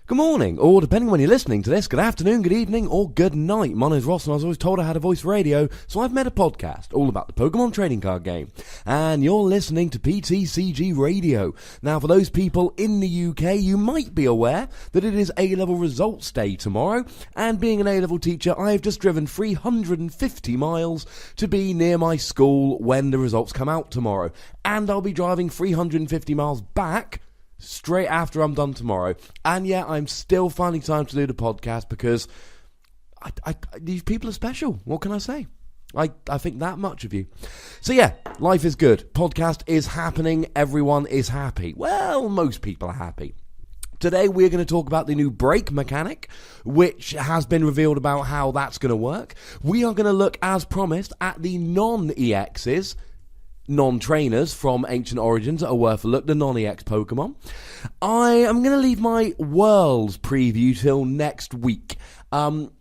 Good morning, or depending when you're listening to this, good afternoon, good evening, or good night. My name's Ross, and I was always told I had a voice radio, so I've made a podcast all about the Pokémon trading card game. And you're listening to PTCG Radio. Now, for those people in the UK, you might be aware that it is A-level results day tomorrow, and being an A-level teacher, I have just driven 350 miles to be near my school when the results come out tomorrow. And I'll be driving 350 miles back straight after I'm done tomorrow. And yeah, I'm still finding time to do the podcast because these people are special. What can I say? I think that much of you. So yeah, life is good. Podcast is happening. Everyone is happy. Well, most people are happy. Today we're going to talk about the new break mechanic, which has been revealed about how that's going to work. We are going to look, as promised, at the non-EXs, non-trainers from Ancient Origins that are worth a look, the non-EX Pokemon. I am going to leave my Worlds preview till next week,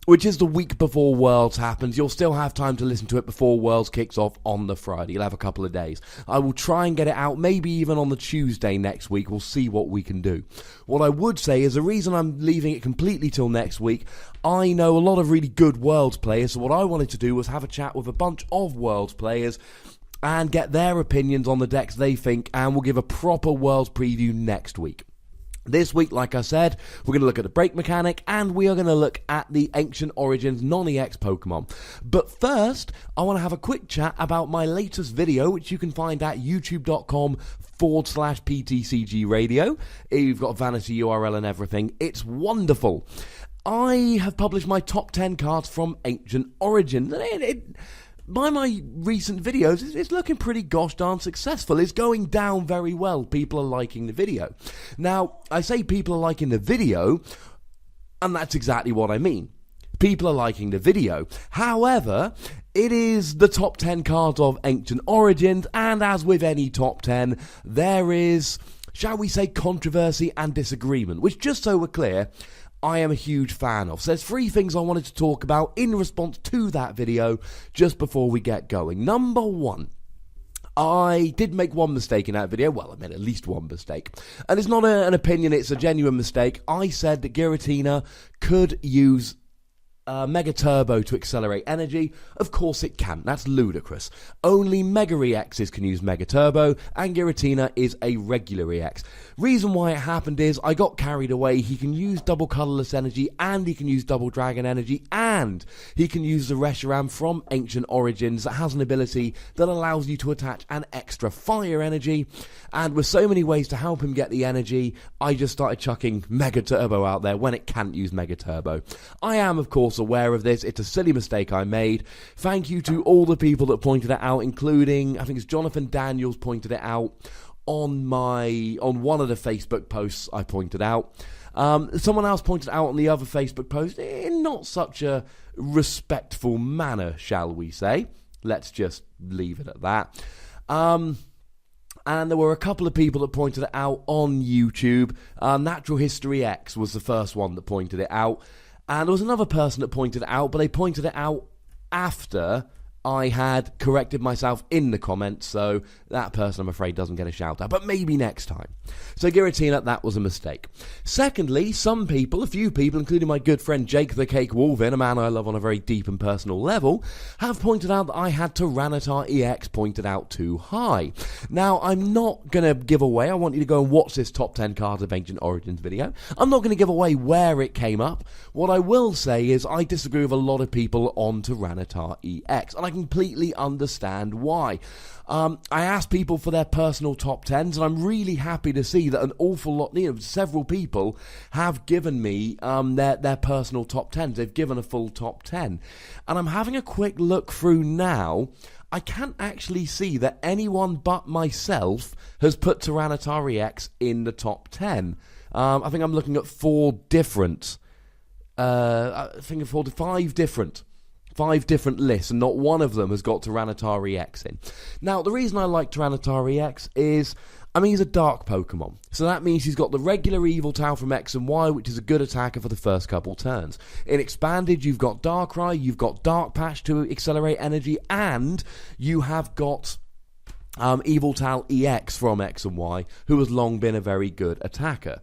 which is the week before Worlds happens. You'll still have time to listen to it before Worlds kicks off on the Friday. You'll have a couple of days. I will try and get it out, maybe even on the Tuesday next week. We'll see what we can do. What I would say is the reason I'm leaving it completely till next week, I know a lot of really good Worlds players, so what I wanted to do was have a chat with a bunch of Worlds players and get their opinions on the decks they think, and we'll give a proper Worlds preview next week. This week, like I said, we're going to look at the break mechanic, and we are going to look at the Ancient Origins non-EX Pokemon. But first, I want to have a quick chat about my latest video, which you can find at youtube.com/PTCGRadio. You've got a vanity URL and everything. It's wonderful. I have published my top 10 cards from Ancient Origins. By my recent videos, it's looking pretty gosh darn successful. It's going down very well. People are liking the video. Now, I say people are liking the video, and that's exactly what I mean. People are liking the video. However, it is the top 10 cards of Ancient Origins, and as with any top 10, there is, shall we say, controversy and disagreement, which, just so we're clear, I am a huge fan of. So there's 3 things I wanted to talk about in response to that video just before we get going. Number 1, I did make one mistake in that video. Well, I made at least one mistake. And it's not an opinion, it's a genuine mistake. I said that Giratina could use Mega Turbo to accelerate energy. Of course it can. That's ludicrous. Only Mega EXs can use Mega Turbo, and Giratina is a regular EX. Reason why it happened is I got carried away. He can use double colorless energy, and he can use double dragon energy, and he can use the Reshiram from Ancient Origins that has an ability that allows you to attach an extra fire energy. And with so many ways to help him get the energy, I just started chucking Mega Turbo out there when it can't use Mega Turbo. I am, of course, aware of this. It's a silly mistake I made. Thank you to all the people that pointed it out, including, I think it's Jonathan Daniels pointed it out on one of the Facebook posts I pointed out. Someone else pointed out on the other Facebook post in not such a respectful manner, shall we say. Let's just leave it at that. And there were a couple of people that pointed it out on YouTube. Natural History X was the first one that pointed it out. And there was another person that pointed it out, but they pointed it out after I had corrected myself in the comments, so that person, I'm afraid, doesn't get a shout out, but maybe next time. So Giratina, that was a mistake. Secondly, some people, a few people, including my good friend Jake the Cake Wolvin, a man I love on a very deep and personal level, have pointed out that I had Tyranitar EX pointed out too high. Now, I'm not going to give away, I want you to go and watch this top 10 cards of Ancient Origins video. I'm not going to give away where it came up. What I will say is I disagree with a lot of people on Tyranitar EX, and I completely understand why. I asked people for their personal top 10s, and I'm really happy to see that an awful lot, several people have given me their personal top 10s. They've given a full top 10. And I'm having a quick look through now. I can't actually see that anyone but myself has put Tyranitar EX in the top 10. I think I'm looking at 5 different lists, and not one of them has got Tyranitar EX in. Now, the reason I like Tyranitar EX is, he's a dark Pokemon. So that means he's got the regular Eviltal from X and Y, which is a good attacker for the first couple turns. In Expanded, you've got Darkrai, you've got Dark Patch to accelerate energy, and you have got Eviltal EX from X and Y, who has long been a very good attacker.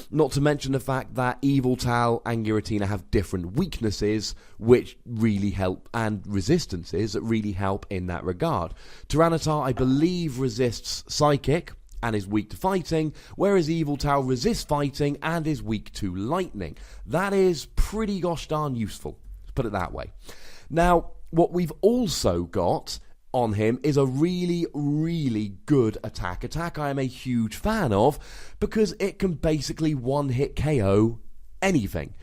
Not to mention the fact that Yveltal and Giratina have different weaknesses which really help, and resistances that really help in that regard. Tyranitar, I believe, resists Psychic and is weak to fighting, whereas Yveltal resists fighting and is weak to lightning. That is pretty gosh darn useful, let's put it that way. Now, what we've also got on him is a really, really good attack I am a huge fan of, because it can basically one-hit KO anything.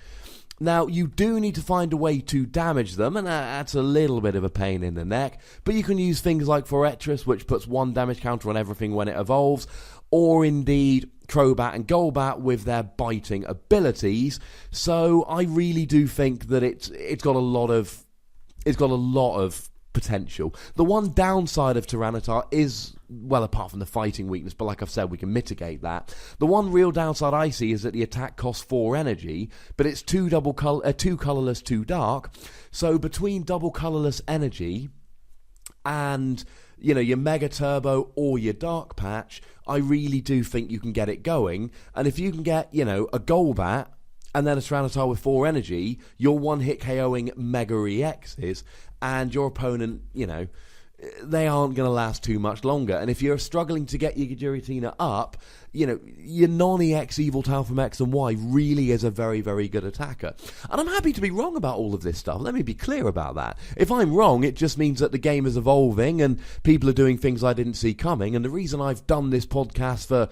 Now, you do need to find a way to damage them, and that's a little bit of a pain in the neck, but you can use things like Forretress, which puts 1 damage counter on everything when it evolves, or indeed Crobat and Golbat with their biting abilities. So I really do think that it's got a lot of potential. The one downside of Tyranitar is, well, apart from the fighting weakness, but like I've said, we can mitigate that. The one real downside I see is that the attack costs 4 energy, but it's 2 colourless, 2 dark. So between double colourless energy and, you know, your Mega Turbo or your Dark Patch, I really do think you can get it going. And if you can get, you know, a Golbat and then a Tyranitar with 4 energy, you're one-hit KOing Mega EXs, and your opponent, you know, they aren't going to last too much longer. And if you're struggling to get your Giratina up, you know, your non-EX Yveltal from X and Y really is a very, very good attacker. And I'm happy to be wrong about all of this stuff. Let me be clear about that. If I'm wrong, it just means that the game is evolving and people are doing things I didn't see coming. And the reason I've done this podcast for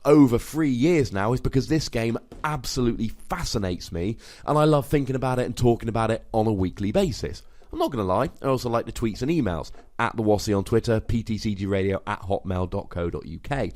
over 3 years now is because this game absolutely fascinates me, and I love thinking about it and talking about it on a weekly basis. I'm not going to lie, I also like the tweets and emails, at the Wassy on Twitter, PTCGRadio at hotmail.co.uk.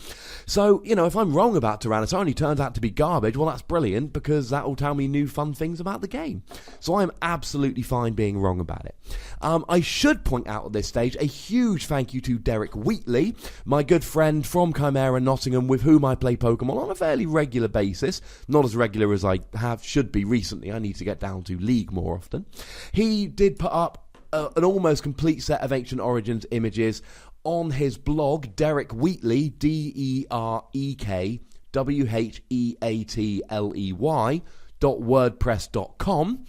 So, you know, if I'm wrong about Tyranitar and he turns out to be garbage, well, that's brilliant, because that will tell me new fun things about the game. So I'm absolutely fine being wrong about it. I should point out at this stage a huge thank you to Derek Wheatley, my good friend from Chimera Nottingham, with whom I play Pokemon on a fairly regular basis. Not as regular as I should be recently. I need to get down to League more often. He did put up an almost complete set of Ancient Origins images on his blog, Derek Wheatley, DerekWheatley.wordpress.com.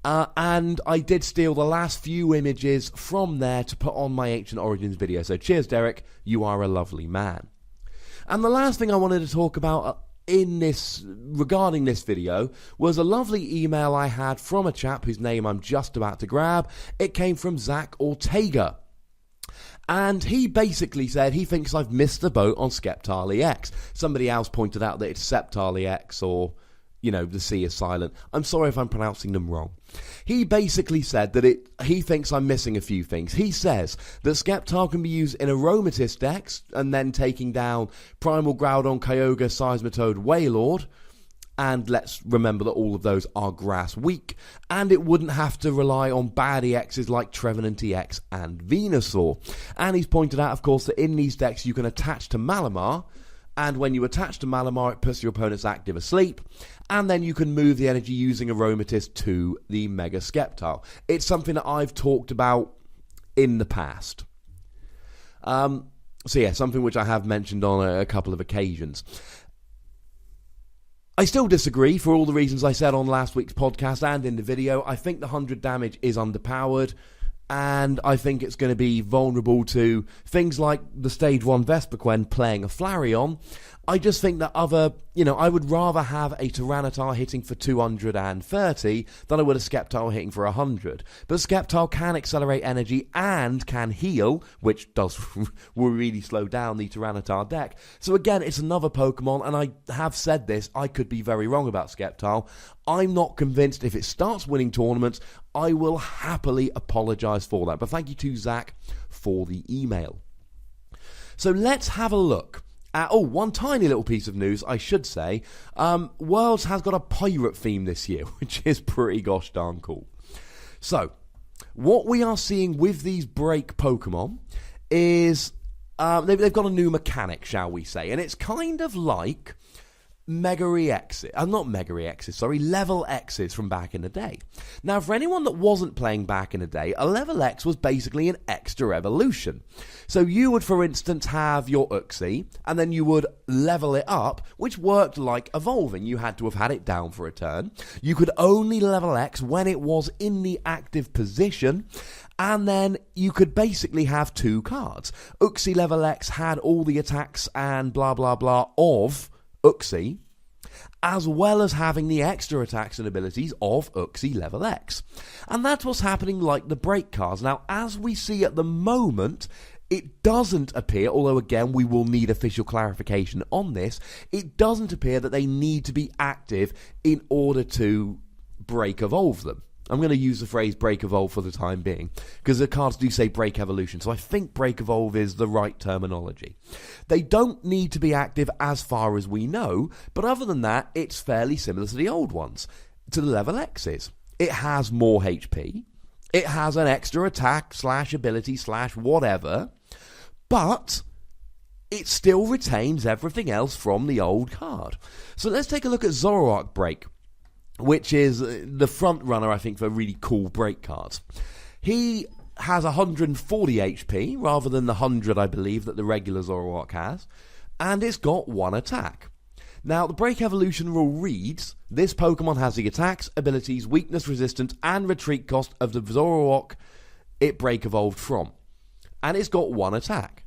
And I did steal the last few images from there to put on my Ancient Origins video. So cheers, Derek. You are a lovely man. And the last thing I wanted to talk about regarding this video was a lovely email I had from a chap whose name I'm just about to grab. It came from Zach Ortega, and he basically said he thinks I've missed the boat on Sceptile EX. Somebody else pointed out that it's Sceptile EX, or, you know, the C is silent. I'm sorry if I'm pronouncing them wrong. He basically said that he thinks I'm missing a few things. He says that Sceptile can be used in Aromatisse decks, and then taking down Primal Groudon, Kyogre, Seismitoad, Wailord. And let's remember that all of those are grass weak, and it wouldn't have to rely on bad EXs like Trevenant EX and Venusaur. And he's pointed out, of course, that in these decks you can attach to Malamar, and when you attach to Malamar, it puts your opponent's active asleep, and then you can move the energy using Aromatisse to the Mega Sceptile. It's something that I've talked about in the past. So yeah, something which I have mentioned on a couple of occasions. I still disagree for all the reasons I said on last week's podcast and in the video. I think the 100 damage is underpowered, and I think it's going to be vulnerable to things like the Stage 1 Vespiquen playing a Flareon. I just think that I would rather have a Tyranitar hitting for 230 than I would a Sceptile hitting for 100. But Sceptile can accelerate energy and can heal, which will really slow down the Tyranitar deck. So again, it's another Pokemon, and I have said this, I could be very wrong about Sceptile. I'm not convinced. If it starts winning tournaments, I will happily apologise for that. But thank you to Zach for the email. So let's have a look. One tiny little piece of news, I should say. Worlds has got a pirate theme this year, which is pretty gosh darn cool. So, what we are seeing with these break Pokemon is they've got a new mechanic, shall we say. And it's kind of like Level X's from back in the day. Now, for anyone that wasn't playing back in the day, a level X was basically an extra evolution. So you would, for instance, have your Uxie, and then you would level it up, which worked like evolving. You had to have had it down for a turn. You could only level X when it was in the active position, and then you could basically have 2 cards. Uxie level X had all the attacks and blah blah blah of Uxie, as well as having the extra attacks and abilities of Uxie level X. And that's what's happening like the break cards. Now, as we see at the moment, it doesn't appear, although again we will need official clarification on this, it doesn't appear that they need to be active in order to break evolve them. I'm going to use the phrase break evolve for the time being, because the cards do say break evolution, so I think break evolve is the right terminology. They don't need to be active as far as we know, but other than that, it's fairly similar to the old ones, to the level X's. It has more HP, it has an extra attack / ability / whatever, but it still retains everything else from the old card. So let's take a look at Zoroark Break, which is the front runner, I think, for really cool break cards. He has 140 HP, rather than the 100, I believe, that the regular Zoroark has, and it's got 1 attack. Now, the break evolution rule reads, this Pokemon has the attacks, abilities, weakness, resistance, and retreat cost of the Zoroark it break evolved from. And it's got 1 attack.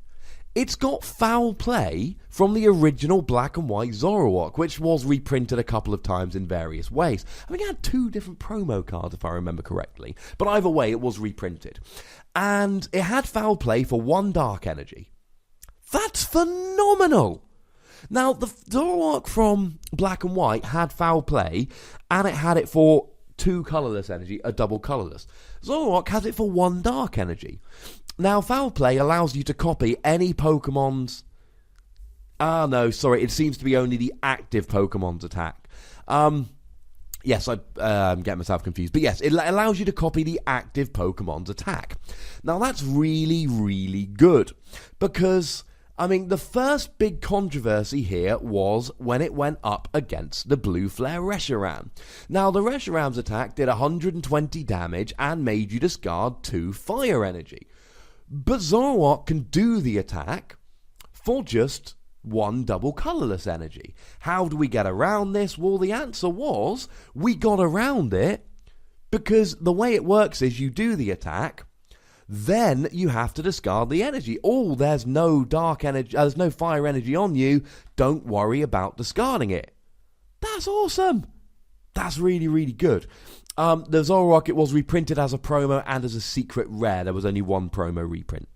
It's got Foul Play from the original black and white Zoroark, which was reprinted a couple of times in various ways. I think it had 2 different promo cards, if I remember correctly. But either way, it was reprinted. And it had Foul Play for 1 Dark Energy. That's phenomenal! Now, the Zoroark from black and white had Foul Play, and it had it for 2 colourless energy, a double colourless. Zoroark has it for 1 Dark Energy. Now, Foul Play allows you to copy any Pokemon's... it seems to be only the active Pokemon's attack. Yes, I'm getting myself confused. But yes, it allows you to copy the active Pokemon's attack. Now, that's really, really good. Because, I mean, the first big controversy here was when it went up against the Blue Flare Reshiram. Now, the Reshiram's attack did 120 damage and made you discard 2 fire energy. But Zoroark can do the attack for just 1 double colourless energy. How do we get around this? Well, the answer was we got around it because the way it works is you do the attack, then you have to discard the energy. Oh, there's no dark energy, there's no fire energy on you. Don't worry about discarding it. That's awesome. That's really, really good. The Zoroark, it was reprinted as a promo and as a secret rare. There was only 1 promo reprint.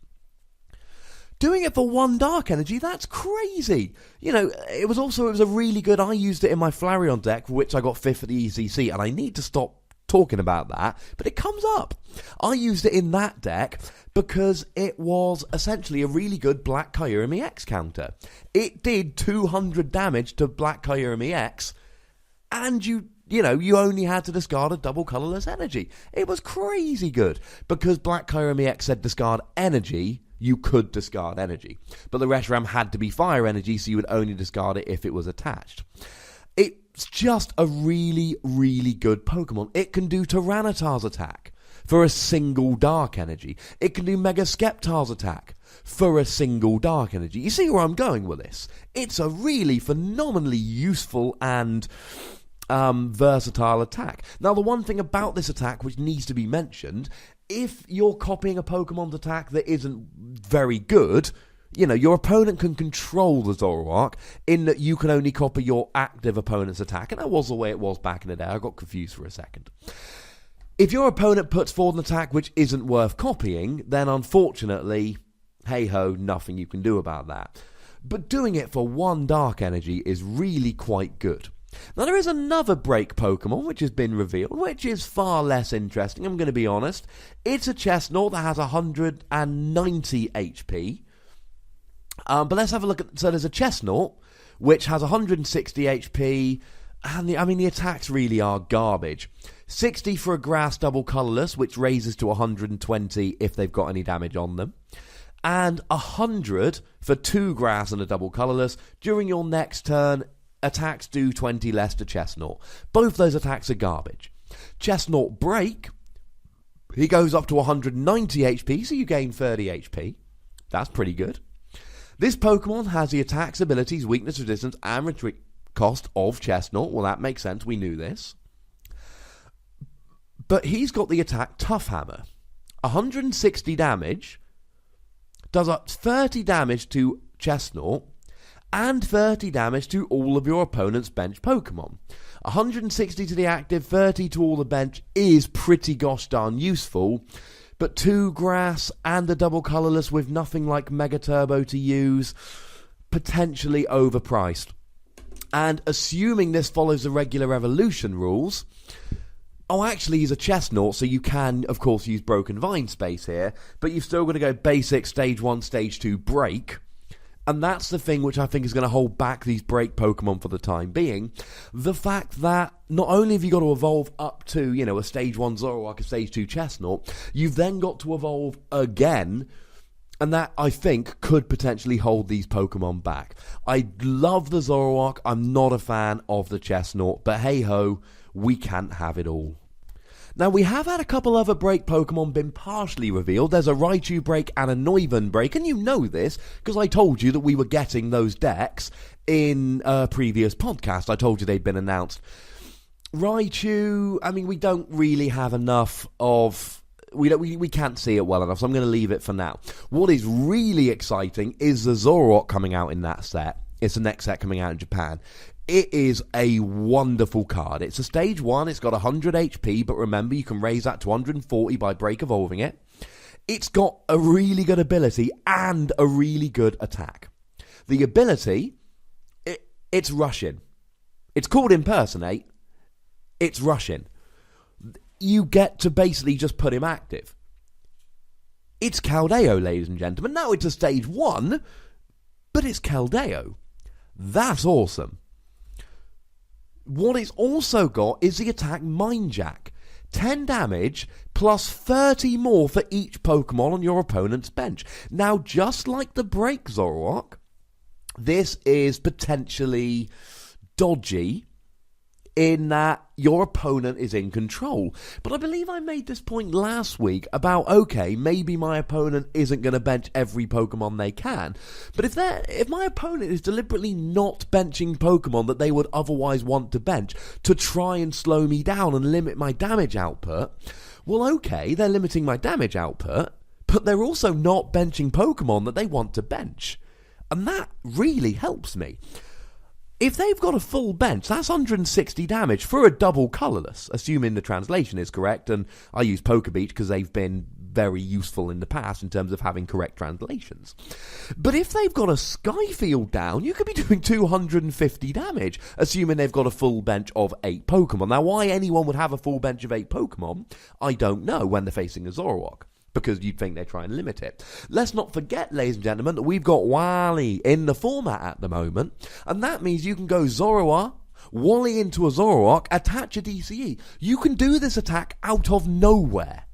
Doing it for 1 Dark Energy, that's crazy. You know, it was a really good... I used it in my Flareon deck, for which I got 5th at the ECC, and I need to stop talking about that, but it comes up. I used it in that deck because it was essentially a really good Black Kyurem EX counter. It did 200 damage to Black Kyurem EX, and you only had to discard a double colourless energy. It was crazy good. Because Black Kyurem EX said discard energy, you could discard energy. But the Reshiram had to be fire energy, so you would only discard it if it was attached. It's just a really, really good Pokemon. It can do Tyranitar's attack for a single dark energy. It can do Mega Skeptar's attack for a single dark energy. You see where I'm going with this? It's a really phenomenally useful and... versatile attack. Now, the one thing about this attack which needs to be mentioned, if you're copying a Pokemon's attack that isn't very good, your opponent can control the Zoroark in that you can only copy your active opponent's attack, and that was the way it was back in the day. I got confused for a second. If your opponent puts forward an attack which isn't worth copying, then unfortunately, hey-ho, nothing you can do about that. But doing it for 1 Dark Energy is really quite good. Now, there is another break Pokemon which has been revealed, which is far less interesting, I'm going to be honest. It's a Chestnut that has 190 HP. But let's have a look at... So there's a Chestnut which has 160 HP, and the attacks really are garbage. 60 for a Grass double colourless, which raises to 120 if they've got any damage on them. And 100 for 2 Grass and a double colourless. During your next turn... attacks do 20 less to Chestnut. Both those attacks are garbage. Chestnut Break, he goes up to 190 HP, so you gain 30 HP. That's pretty good. This Pokemon has the attacks, abilities, weakness, resistance, and retreat cost of Chestnut. Well, that makes sense. We knew this. But he's got the attack Tough Hammer. 160 damage, does up 30 damage to Chestnut, and 30 damage to all of your opponent's bench Pokemon. 160 to the active, 30 to all the bench is pretty gosh darn useful, but 2 grass and a double colourless with nothing like Mega Turbo to use, potentially overpriced. And assuming this follows the regular evolution rules, actually he's a Chestnut, so you can, of course, use Broken Vine Space here, but you've still got to go basic, Stage 1, Stage 2, Break. And that's the thing which I think is going to hold back these Break Pokemon for the time being. The fact that not only have you got to evolve up to, a Stage 1 Zoroark, a Stage 2 Chestnut, you've then got to evolve again, and that, I think, could potentially hold these Pokemon back. I love the Zoroark, I'm not a fan of the Chestnut, but hey-ho, we can't have it all. Now, we have had a couple other Break Pokemon been partially revealed. There's a Raichu Break and a Noivern Break, and you know this because I told you that we were getting those decks in a previous podcast. I told you they'd been announced. Raichu, we don't really have enough of... We can't see it well enough, so I'm going to leave it for now. What is really exciting is the Zoroark coming out in that set. It's the next set coming out in Japan. It is a wonderful card. It's a Stage 1, it's got 100 HP, but remember, you can raise that to 140 by Break Evolving it. It's got a really good ability and a really good attack. The ability, it's Russian. It's called Impersonate. It's Russian. You get to basically just put him active. It's Keldeo, ladies and gentlemen. Now it's a Stage 1, but it's Keldeo. That's awesome. What it's also got is the attack Mind Jack. 10 damage plus 30 more for each Pokemon on your opponent's bench. Now, just like the Break Zoroark, this is potentially dodgy in that your opponent is in control. But I believe I made this point last week about, okay, maybe my opponent isn't going to bench every Pokemon they can. But if my opponent is deliberately not benching Pokemon that they would otherwise want to bench to try and slow me down and limit my damage output, well, okay, they're limiting my damage output, but they're also not benching Pokemon that they want to bench. And that really helps me. If they've got a full bench, that's 160 damage for a double colourless, assuming the translation is correct, and I use Pokebeach because they've been very useful in the past in terms of having correct translations. But if they've got a Skyfield down, you could be doing 250 damage, assuming they've got a full bench of 8 Pokemon. Now, why anyone would have a full bench of 8 Pokemon, I don't know when they're facing a Zoroark, because you'd think they're trying to limit it. Let's not forget, ladies and gentlemen, that we've got Wally in the format at the moment, and that means you can go Zoroark, Wally into a Zoroark, attach a DCE. You can do this attack out of nowhere.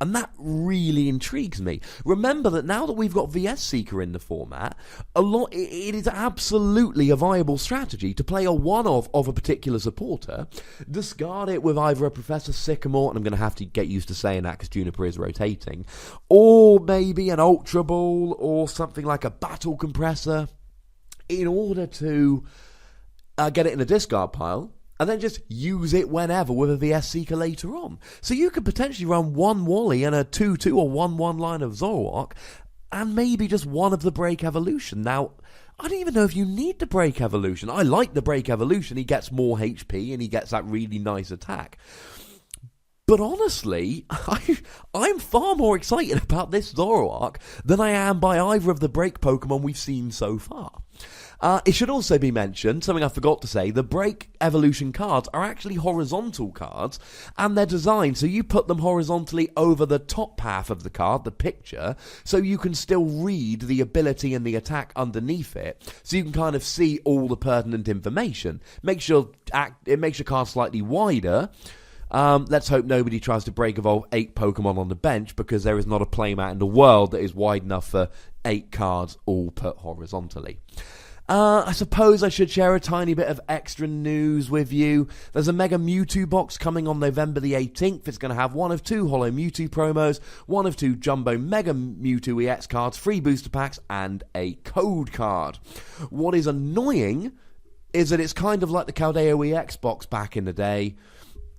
And that really intrigues me. Remember that now that we've got VS Seeker in the format, it is absolutely a viable strategy to play a one-off of a particular supporter, discard it with either a Professor Sycamore, and I'm going to have to get used to saying that because Juniper is rotating, or maybe an Ultra Ball, or something like a Battle Compressor, in order to get it in a discard pile, and then just use it whenever with a VS Seeker later on. So you could potentially run one Wally and a 2-2 or 1-1 line of Zoroark, and maybe just one of the Break Evolution. Now, I don't even know if you need the Break Evolution. I like the Break Evolution. He gets more HP and he gets that really nice attack. But honestly, I'm far more excited about this Zoroark than I am by either of the Break Pokemon we've seen so far. It should also be mentioned, something I forgot to say, the Break Evolution cards are actually horizontal cards, and they're designed so you put them horizontally over the top half of the card, the picture, so you can still read the ability and the attack underneath it, so you can kind of see all the pertinent information. It makes your card slightly wider. Let's hope nobody tries to Break Evolve 8 Pokemon on the bench, because there is not a playmat in the world that is wide enough for 8 cards all put horizontally. I suppose I should share a tiny bit of extra news with you. There's a Mega Mewtwo box coming on November the 18th. It's going to have one of 2 Holo Mewtwo promos, one of 2 Jumbo Mega Mewtwo EX cards, 3 booster packs, and a code card. What is annoying is that it's kind of like the Caldeo EX box back in the day.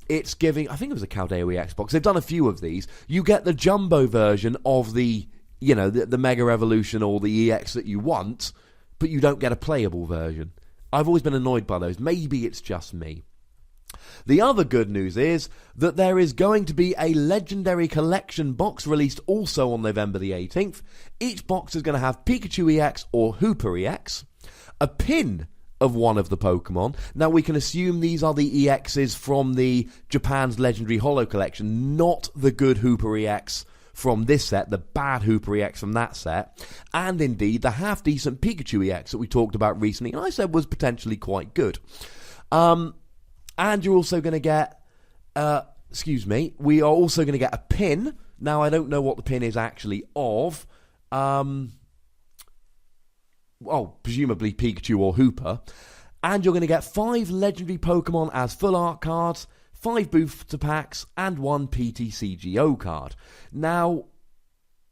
It's giving, I think it was a Caldeo EX box. They've done a few of these. You get the Jumbo version of the Mega Evolution or the EX that you want, but you don't get a playable version. I've always been annoyed by those. Maybe it's just me. The other good news is that there is going to be a Legendary Collection box released also on November the 18th. Each box is going to have Pikachu EX or Hooper EX, a pin of one of the Pokemon. Now, we can assume these are the EXs from the Japan's Legendary Holo Collection, not the good Hooper EX from this set, the bad Hooper EX from that set, and indeed the half-decent Pikachu EX that we talked about recently, and I said was potentially quite good. And you're also going to get, we are also going to get a pin. Now, I don't know what the pin is actually of, presumably Pikachu or Hooper, and you're going to get 5 legendary Pokemon as full art cards, 5 booster packs, and 1 PTCGO card. Now,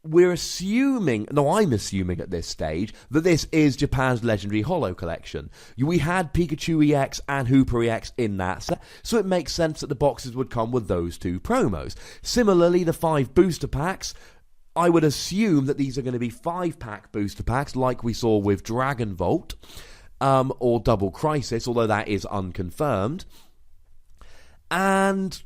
I'm assuming at this stage that this is Japan's Legendary Holo Collection. We had Pikachu EX and Hooper EX in that set, so it makes sense that the boxes would come with those 2 promos. Similarly, the 5 booster packs, I would assume that these are going to be 5-pack booster packs like we saw with Dragon Volt or Double Crisis, although that is unconfirmed. And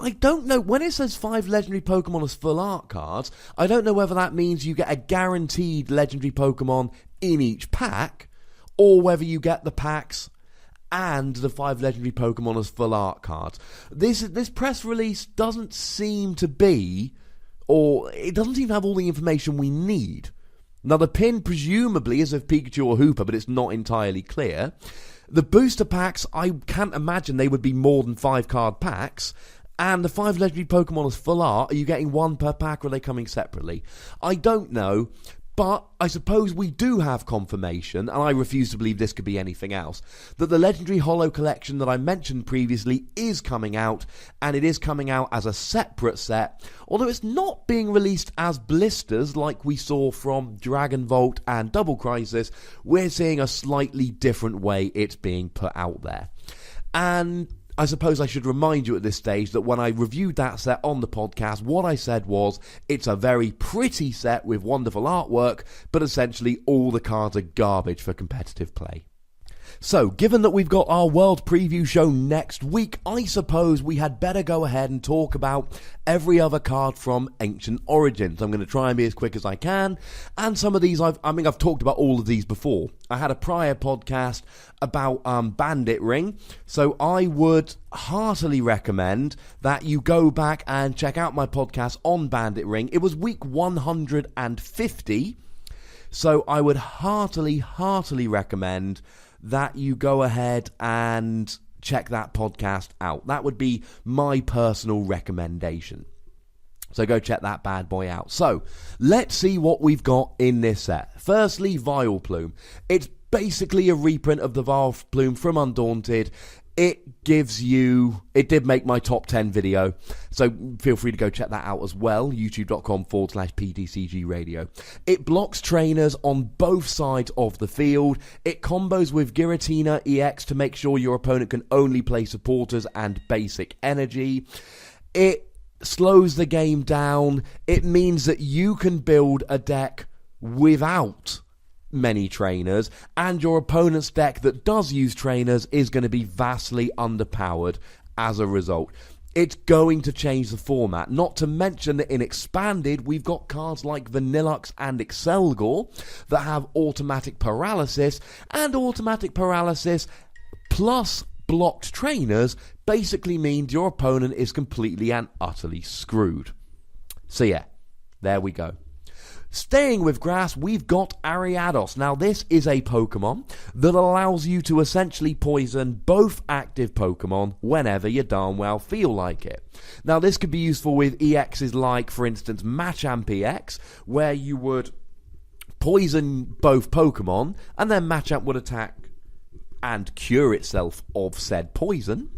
I don't know, when it says 5 legendary Pokemon as full art cards, I don't know whether that means you get a guaranteed legendary Pokemon in each pack, or whether you get the packs and the 5 legendary Pokemon as full art cards. This press release doesn't seem to be, or it doesn't seem to have all the information we need. Now, the pin presumably is of Pikachu or Hooper, but it's not entirely clear. The booster packs, I can't imagine they would be more than 5 card packs. And the 5 legendary Pokemon as full art, are you getting 1 per pack or are they coming separately? I don't know, but I suppose we do have confirmation, and I refuse to believe this could be anything else, that the Legendary Holo Collection that I mentioned previously is coming out, and it is coming out as a separate set, although it's not being released as blisters like we saw from Dragon Volt and Double Crisis. We're seeing a slightly different way it's being put out there. And I suppose I should remind you at this stage that when I reviewed that set on the podcast, what I said was, it's a very pretty set with wonderful artwork, but essentially all the cards are garbage for competitive play. So, given that we've got our World Preview show next week, I suppose we had better go ahead and talk about every other card from Ancient Origins. I'm going to try and be as quick as I can, and some of these, I've talked about all of these before. I had a prior podcast about Bandit Ring, so I would heartily recommend that you go back and check out my podcast on Bandit Ring. It was week 150, so I would heartily recommend that you go ahead and check that podcast out. That would be my personal recommendation. So go check that bad boy out. So, let's see what we've got in this set. Firstly, Vileplume. It's basically a reprint of the Vileplume from Undaunted. It did make my top 10 video, so feel free to go check that out as well, youtube.com/PTCGRadio. It blocks trainers on both sides of the field. It combos with Giratina EX to make sure your opponent can only play supporters and basic energy. It slows the game down. It means that you can build a deck without many trainers, and your opponent's deck that does use trainers is going to be vastly underpowered as a result. It's going to change the format, not to mention that in Expanded we've got cards like Vanillux and Excelgor that have automatic paralysis, and automatic paralysis plus blocked trainers basically means your opponent is completely and utterly screwed. So yeah, there we go. Staying with grass, we've got Ariados. Now, this is a Pokemon that allows you to essentially poison both active Pokemon whenever you darn well feel like it. Now, this could be useful with EXs like, for instance, Machamp EX, where you would poison both Pokemon, and then Machamp would attack and cure itself of said poison.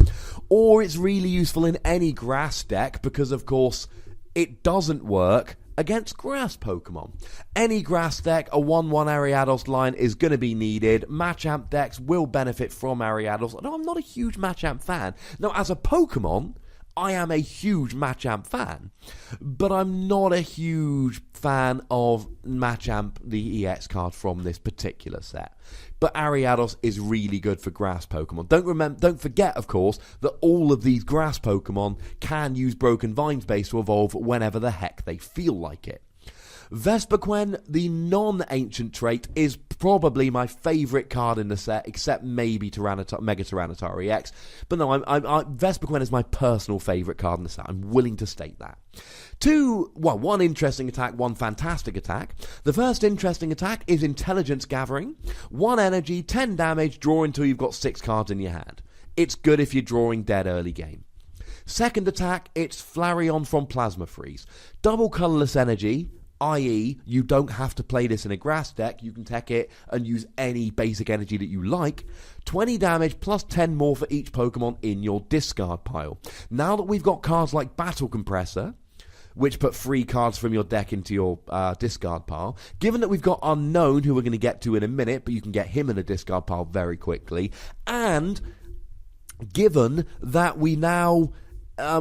Or it's really useful in any grass deck because, of course, it doesn't work against grass Pokemon. Any grass deck, a 1-1 Ariados line is going to be needed. Machamp decks will benefit from Ariados. No, I'm not a huge Machamp fan. Now, as a Pokemon, I am a huge Machamp fan, but I'm not a huge fan of Machamp, the EX card from this particular set. But Ariados is really good for grass Pokemon. Don't forget, of course, that all of these grass Pokemon can use Broken Vine Space to evolve whenever the heck they feel like it. Vespiquen, the non-ancient trait, is probably my favourite card in the set, except maybe Mega Tyranitar EX. But no, Vespiquen is my personal favourite card in the set. I'm willing to state that. One interesting attack, one fantastic attack. The first interesting attack is Intelligence Gathering. 1 energy, 10 damage, draw until you've got 6 cards in your hand. It's good if you're drawing dead early game. Second attack, it's Flareon from Plasma Freeze. Double colourless energy, i.e. you don't have to play this in a grass deck, you can tech it and use any basic energy that you like. 20 damage plus 10 more for each Pokemon in your discard pile. Now that we've got cards like Battle Compressor, which put 3 cards from your deck into your discard pile, given that we've got Unknown, who we're going to get to in a minute, but you can get him in a discard pile very quickly, and given that we now...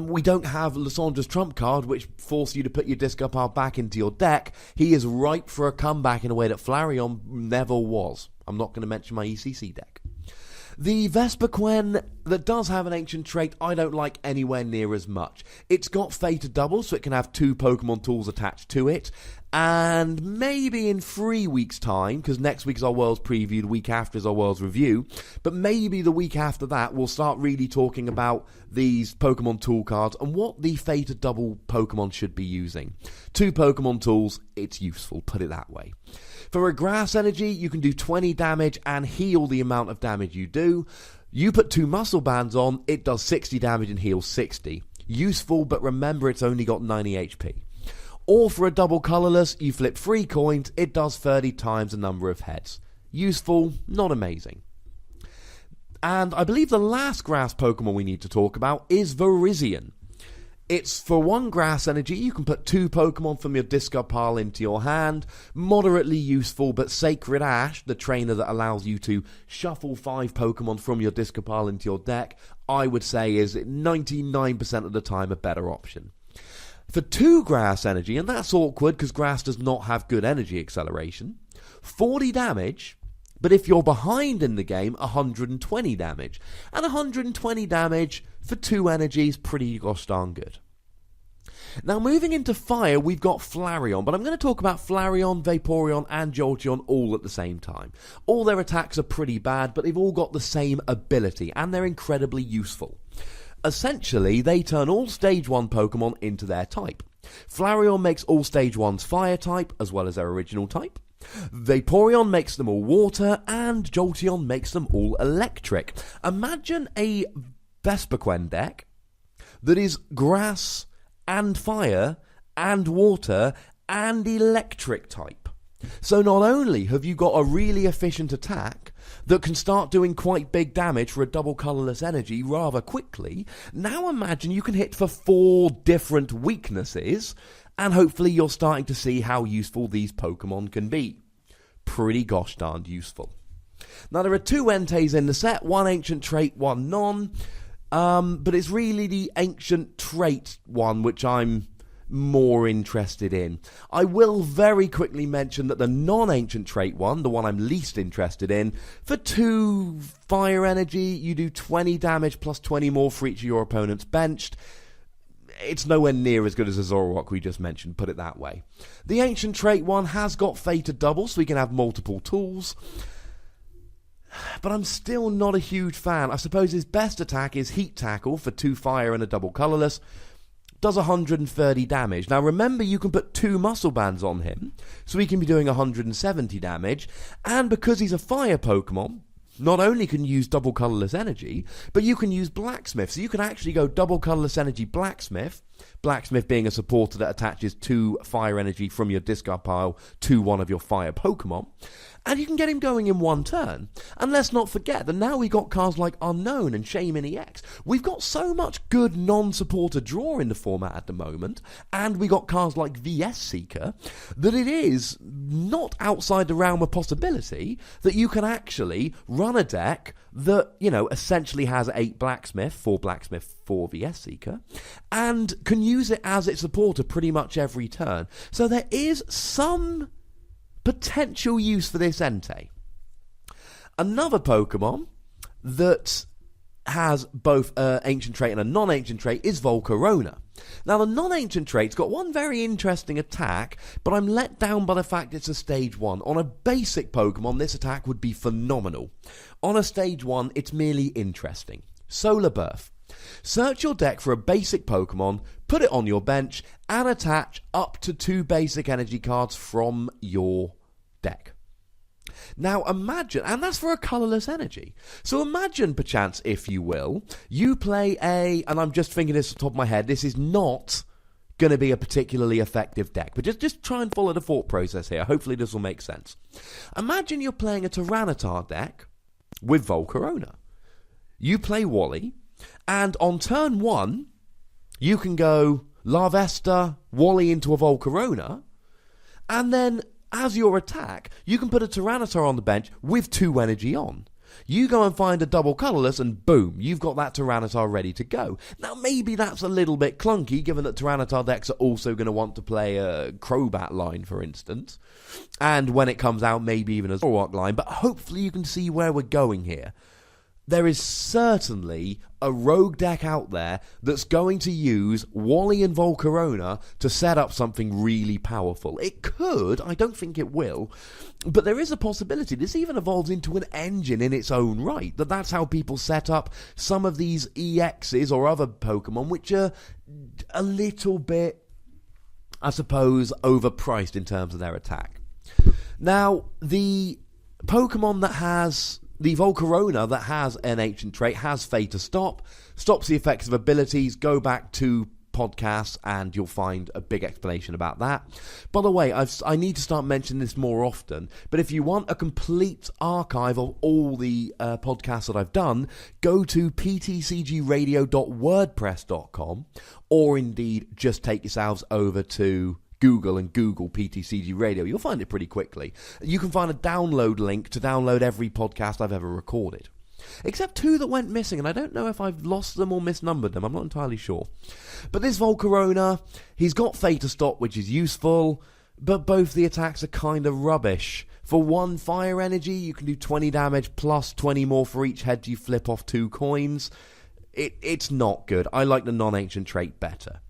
we don't have Lissandra's trump card, which forces you to put your discard pile back into your deck. He is ripe for a comeback in a way that Flareon never was. I'm not going to mention my ECC deck. The Vespiquen that does have an ancient trait, I don't like anywhere near as much. It's got Fated Double, so it can have 2 Pokemon tools attached to it. And maybe in 3 weeks' time, because next week's our World's Preview, the week after is our World's Review, but maybe the week after that we'll start really talking about these Pokemon tool cards and what the Fated Double Pokemon should be using. 2 Pokemon tools, it's useful, put it that way. For a grass energy, you can do 20 damage and heal the amount of damage you do. You put 2 muscle bands on, it does 60 damage and heals 60. Useful, but remember it's only got 90 HP. Or for a double colourless, you flip 3 coins, it does 30 times the number of heads. Useful, not amazing. And I believe the last grass Pokemon we need to talk about is Virizion. It's for 1 grass energy, you can put 2 Pokemon from your discard pile into your hand. Moderately useful, but Sacred Ash, the trainer that allows you to shuffle 5 Pokemon from your discard pile into your deck, I would say is 99% of the time a better option. For 2 grass energy, and that's awkward because grass does not have good energy acceleration, 40 damage, but if you're behind in the game, 120 damage. And 120 damage for 2 energies, pretty gosh darn good. Now moving into fire, we've got Flareon, but I'm going to talk about Flareon, Vaporeon and Jolteon all at the same time. All their attacks are pretty bad, but they've all got the same ability, and they're incredibly useful. Essentially, they turn all Stage 1 Pokemon into their type. Flareon makes all Stage 1's fire type, as well as their original type. Vaporeon makes them all water, and Jolteon makes them all electric. Imagine a Vespiquen deck that is grass and fire and water and electric type. So not only have you got a really efficient attack that can start doing quite big damage for a double colourless energy rather quickly, now imagine you can hit for 4 different weaknesses, and hopefully you're starting to see how useful these Pokemon can be. Pretty gosh darned useful. Now there are 2 Entei in the set, 1 ancient trait, 1 non, but it's really the ancient trait one which I'm more interested in. I will very quickly mention that the non-ancient trait one, the one I'm least interested in, for 2 fire energy, you do 20 damage plus 20 more for each of your opponents benched. It's nowhere near as good as the Zoroark we just mentioned, put it that way. The ancient trait one has got Fated Double, so we can have multiple tools. But I'm still not a huge fan. I suppose his best attack is Heat Tackle for 2 fire and a double colourless. Does 130 damage. Now remember, you can put 2 muscle bands on him, so he can be doing 170 damage. And because he's a fire Pokemon, not only can you use double colourless energy, but you can use Blacksmith. So you can actually go double colourless energy Blacksmith, Blacksmith being a supporter that attaches 2 fire energy from your discard pile to one of your fire Pokemon, and you can get him going in one turn. And let's not forget that now we've got cards like Unknown and Shaman EX. We've got so much good non-supporter draw in the format at the moment, and we got cards like VS Seeker, that it is not outside the realm of possibility that you can actually run a deck that, essentially has 8 Blacksmith, 4 Blacksmith, 4 VS Seeker, and can use it as its supporter pretty much every turn. So there is some potential use for this Entei. Another Pokemon that has both an ancient trait and a non-ancient trait is Volcarona. Now, the non-ancient trait's got one very interesting attack, but I'm let down by the fact it's a stage 1. On a basic Pokemon, this attack would be phenomenal. On a stage 1, it's merely interesting. Solar Birth. Search your deck for a basic Pokemon, put it on your bench, and attach up to 2 basic energy cards from your deck. Now imagine, and that's for a colourless energy. So imagine, perchance, if you will, you play and I'm just thinking this off the top of my head, this is not going to be a particularly effective deck, but just try and follow the thought process here. Hopefully this will make sense. Imagine you're playing a Tyranitar deck with Volcarona. You play Wally, and on turn 1, you can go Larvesta, Wally into a Volcarona, and then as your attack, you can put a Tyranitar on the bench with 2 energy on. You go and find a double colourless and boom, you've got that Tyranitar ready to go. Now maybe that's a little bit clunky given that Tyranitar decks are also going to want to play a Crobat line, for instance. And when it comes out, maybe even a Zoroark line, but hopefully you can see where we're going here. There is certainly a rogue deck out there that's going to use Wally and Volcarona to set up something really powerful. It could, I don't think it will, but there is a possibility this even evolves into an engine in its own right. That's how people set up some of these EXs or other Pokemon, which are a little bit, I suppose, overpriced in terms of their attack. Now, the Pokemon that has the Volcarona that has an ancient trait has Fate to Stop, stops the effects of abilities. Go back to podcasts and you'll find a big explanation about that. By the way, I need to start mentioning this more often, but if you want a complete archive of all the podcasts that I've done, go to ptcgradio.wordpress.com, or indeed just take yourselves over to Google and Google PTCG Radio. You'll find it pretty quickly. You can find a download link to download every podcast I've ever recorded. Except 2 that went missing, and I don't know if I've lost them or misnumbered them. I'm not entirely sure. But this Volcarona, he's got Fate to Stop, which is useful, but both the attacks are kind of rubbish. For 1 fire energy, you can do 20 damage plus 20 more for each head you flip off 2 coins. It's not good. I like the non-ancient trait better.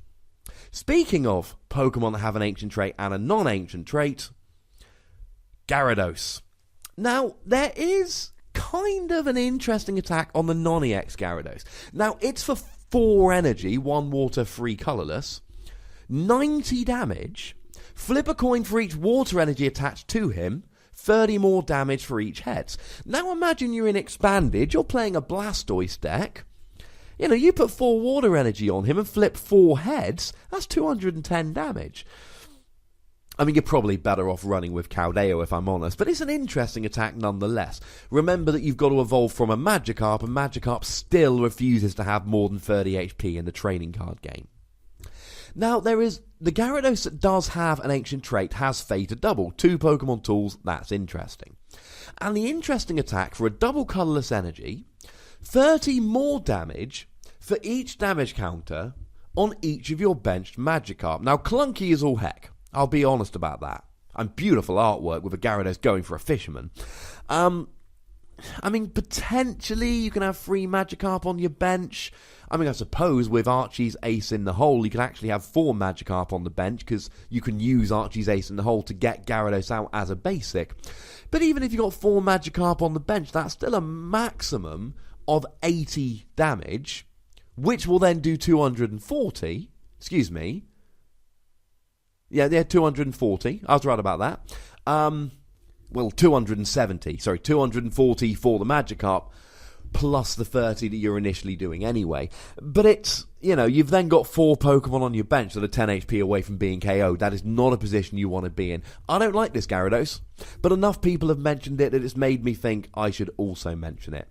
Speaking of Pokemon that have an ancient trait and a non-ancient trait, Gyarados. Now, there is kind of an interesting attack on the non-EX Gyarados. Now, it's for 4 energy, 1 water, 3 colourless, 90 damage, flip a coin for each water energy attached to him, 30 more damage for each head. Now, imagine you're in Expanded, you're playing a Blastoise deck. You put 4 water energy on him and flip 4 heads, that's 210 damage. I mean, you're probably better off running with Caldeo if I'm honest, but it's an interesting attack nonetheless. Remember that you've got to evolve from a Magikarp, and Magikarp still refuses to have more than 30 HP in the training card game. Now, there is the Gyarados that does have an ancient trait, has Fate to Double. 2 Pokemon tools, that's interesting. And the interesting attack for a double colourless energy, 30 more damage for each damage counter on each of your benched Magikarp. Now, clunky is all heck. I'll be honest about that. And beautiful artwork with a Gyarados going for a fisherman. I mean, potentially you can have 3 Magikarp on your bench. I mean, I suppose with Archie's Ace in the Hole, you can actually have 4 Magikarp on the bench, because you can use Archie's Ace in the Hole to get Gyarados out as a basic. But even if you've got 4 Magikarp on the bench, that's still a maximum of 80 damage, which will then do 240. Excuse me. Yeah, 240. I was right about that. 240 for the Magikarp, plus the 30 that you're initially doing anyway. But it's, you've then got 4 Pokemon on your bench that are 10 HP away from being KO'd. That is not a position you want to be in. I don't like this Gyarados, but enough people have mentioned it that it's made me think I should also mention it.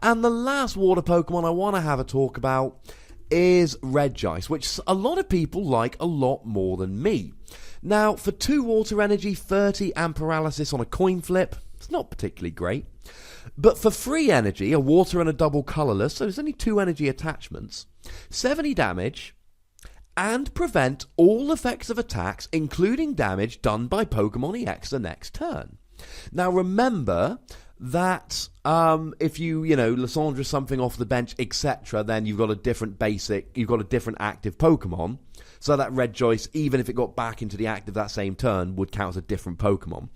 And the last water Pokemon I want to have a talk about is Regice, which a lot of people like a lot more than me. Now, for 2 water energy, 30 and paralysis on a coin flip, it's not particularly great. But for 3 energy, a water and a double colourless, so there's only 2 energy attachments, 70 damage, and prevent all effects of attacks, including damage done by Pokemon EX the next turn. Now remember that if you Lysandra something off the bench, etc., then you've got a different active Pokemon. So that Regice, even if it got back into the active that same turn, would count as a different Pokemon.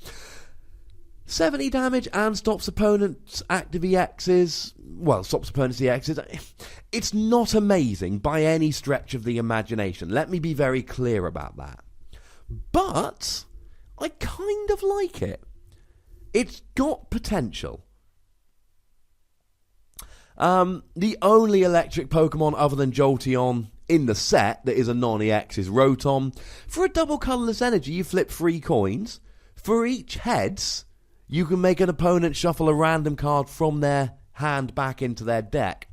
70 damage and stops opponents' active EXs. Well, stops opponents' EXs. It's not amazing by any stretch of the imagination. Let me be very clear about that. But I kind of like it. It's got potential. The only electric Pokemon other than Jolteon in the set that is a non-EX is Rotom. For a double colourless energy, you flip 3 coins. For each heads, you can make an opponent shuffle a random card from their hand back into their deck.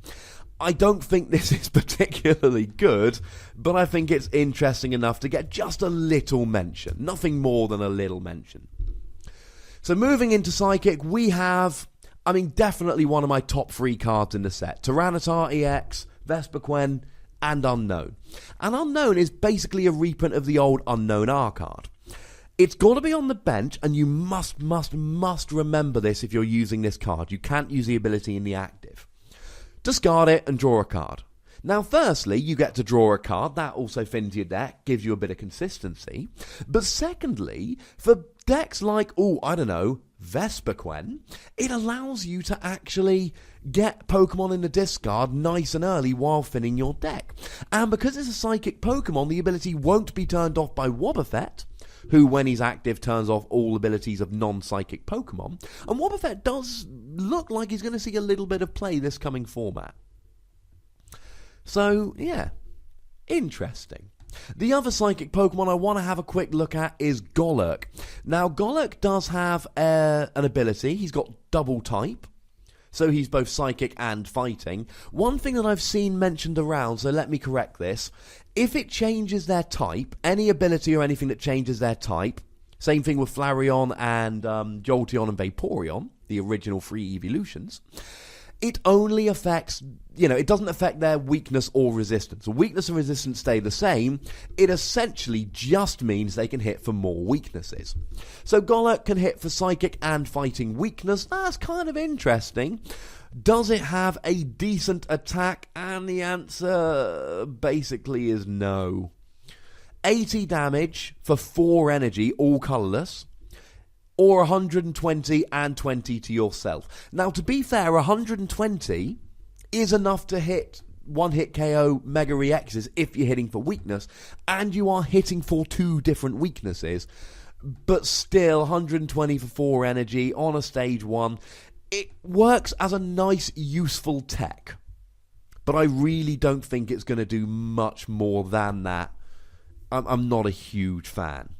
I don't think this is particularly good, but I think it's interesting enough to get just a little mention. Nothing more than a little mention. So moving into Psychic, we have, definitely one of my top 3 cards in the set. Tyranitar EX, Vespiquen, and Unknown. And Unknown is basically a reprint of the old Unknown R card. It's got to be on the bench, and you must remember this if you're using this card. You can't use the ability in the active. Discard it and draw a card. Now, firstly, you get to draw a card. That also fins your deck, gives you a bit of consistency. But secondly, for decks like, Vespiquen, it allows you to actually get Pokemon in the discard nice and early while thinning your deck. And because it's a Psychic Pokemon, the ability won't be turned off by Wobbuffet, who, when he's active, turns off all abilities of non-Psychic Pokemon. And Wobbuffet does look like he's going to see a little bit of play this coming format. So, yeah, interesting. The other Psychic Pokemon I want to have a quick look at is Golurk. Now, Golurk does have an ability. He's got double type, so he's both Psychic and Fighting. One thing that I've seen mentioned around, so let me correct this, if it changes their type, any ability or anything that changes their type, same thing with Flareon and Jolteon and Vaporeon, the original 3 evolutions, it only affects, it doesn't affect their weakness or resistance. So weakness and resistance stay the same. It essentially just means they can hit for more weaknesses. So Golurk can hit for Psychic and Fighting weakness. That's kind of interesting. Does it have a decent attack? And the answer basically is no. 80 damage for 4 energy, all colourless. Or 120 and 20 to yourself. Now, to be fair, 120 is enough to hit one-hit KO Mega EXs if you're hitting for weakness, and you are hitting for 2 different weaknesses. But still, 120 for 4 energy on a stage 1, it works as a nice, useful tech. But I really don't think it's going to do much more than that. I'm not a huge fan.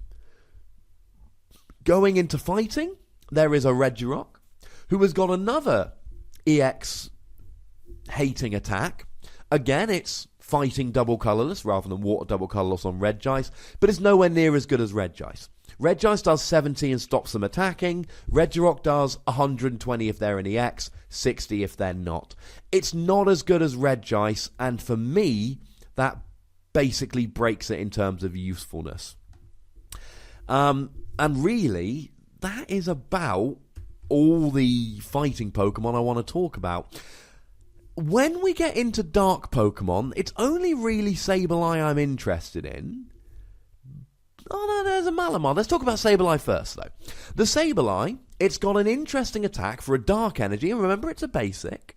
Going into Fighting, there is a Regirock, who has got another EX hating attack. Again, it's Fighting double colourless rather than Water double colourless on Regice, but it's nowhere near as good as Regice. Regice does 70 and stops them attacking. Regirock does 120 if they're an EX, 60 if they're not. It's not as good as Regice, and for me, that basically breaks it in terms of usefulness. And really, that is about all the fighting Pokemon I want to talk about. When we get into dark Pokemon, it's only really Sableye I'm interested in. Oh no, there's a Malamar. Let's talk about Sableye first, though. The Sableye, it's got an interesting attack for a dark energy, and remember it's a basic.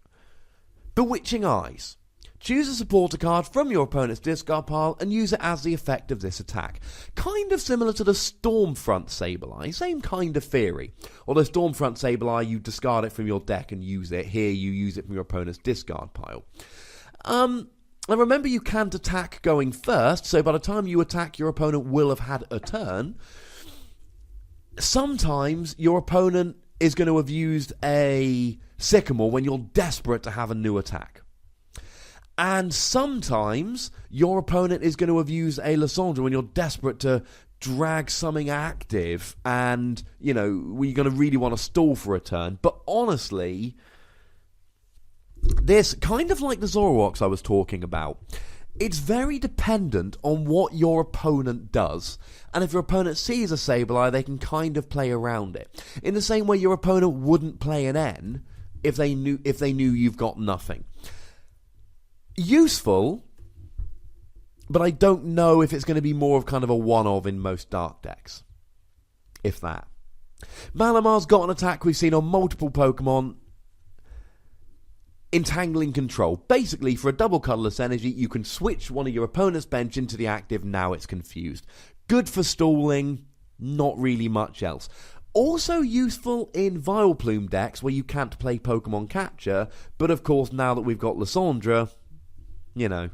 Bewitching Eyes. Choose a supporter card from your opponent's discard pile and use it as the effect of this attack. Kind of similar to the Stormfront Sableye, same kind of theory. Although Stormfront Sableye, you discard it from your deck and use it. Here, you use it from your opponent's discard pile. And remember, you can't attack going first, so by the time you attack, your opponent will have had a turn. Sometimes your opponent is going to have used a Sycamore when you're desperate to have a new attack. And sometimes your opponent is going to have used a Lysandre when you're desperate to drag something active and, you're going to really want to stall for a turn. But honestly, this, kind of like the Zoroarks I was talking about, it's very dependent on what your opponent does. And if your opponent sees a Sableye, they can kind of play around it. In the same way your opponent wouldn't play an N if they knew you've got nothing. Useful, but I don't know if it's going to be more of kind of a one-of in most Dark decks. If that. Malamar's got an attack we've seen on multiple Pokemon. Entangling Control. Basically, for a double colourless energy, you can switch one of your opponent's bench into the active, now it's confused. Good for stalling, not really much else. Also useful in Vileplume decks where you can't play Pokemon Capture, but of course, now that we've got Lysandre, I